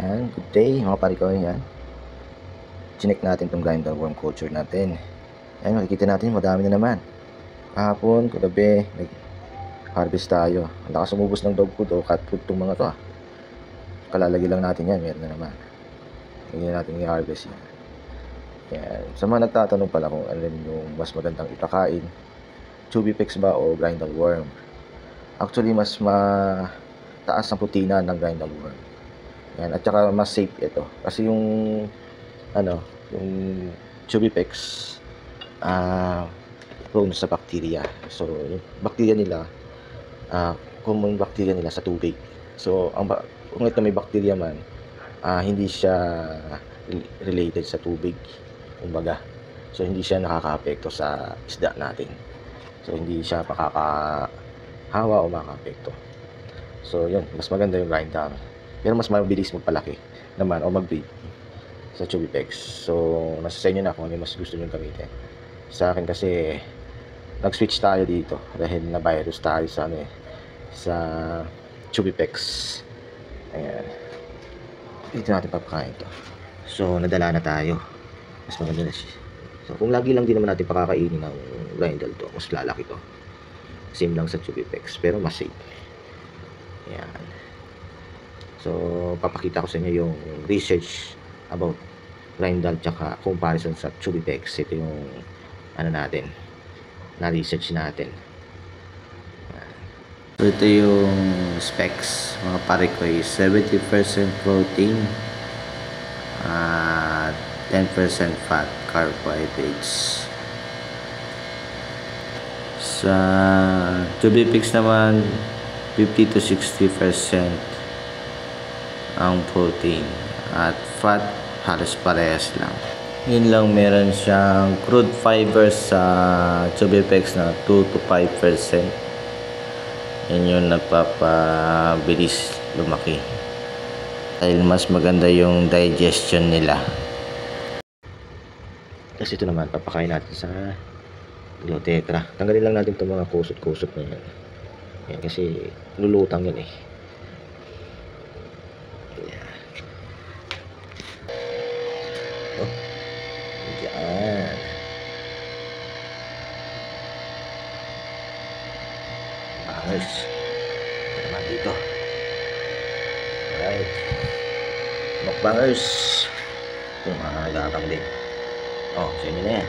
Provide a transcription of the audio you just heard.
Yan, good day mga pare ko. Yan, chinek natin itong grinder worm culture natin. Yan, makikita natin madami na naman. Kahapon, kagabi, nag-harvest tayo. Ang lakas umubos ng dog food o cat food itong mga to. Kalalagay lang natin yan, meron na naman. Hindi natin i-harvest yan. Yan, sa mga nagtatanong pala kung ano yung mas magandang ipakain, Chubifex ba o grinder worm? Actually, mas mataas ang protina ng grinder worm. Yan, at saka mas safe ito. Kasi yung yung Chubifex prone sa bacteria. So, yung bacteria nila common bacteria nila sa tubig. So, kung ito may bacteria man, hindi siya related sa tubig, kumbaga. So, hindi siya nakaka-apekto sa isda natin. So, hindi siya makakahawa o makaka-apekto. So, yun, mas maganda yung grinder. Pero mas mabilis magpalaki naman o mag-breed sa Chubifex. So, nasa sa inyo na kung ano mas gusto nyo gamitin. Sa akin kasi, nag-switch tayo dito dahil na-virus tayo sa sa Chubifex. Ayan. Dito natin papakain ito. So, nadala na tayo. Mas maganda na siya. So, kung lagi lang din naman natin pakakainin ng grinder to, mas lalaki to. Same lang sa Chubifex, pero mas safe. Ayan. So, papakita ko sa inyo yung research about Grindal tsaka comparison sa Chubifex. Ito yung natin, na-research natin. So, ito yung specs mga pare ko, 70% protein, 10% fat, carbohydrates. Sa Chubifex naman 50 to 60% ang protein at fat halos parehas lang. Yun lang, meron siyang crude fibers sa Chubifex na 2 to 5%. Yun yung nagpapabilis lumaki dahil mas maganda yung digestion nila. Kasi ito naman papakain natin sa Glotetra. Tanggalin lang natin itong mga kusot-kusot na yan. Yan kasi lulutang yan eh. Yan. Bangers. Ito naman dito. Alright. Mukbangers. Ito mga latang din. Oh, sa inyo na yan.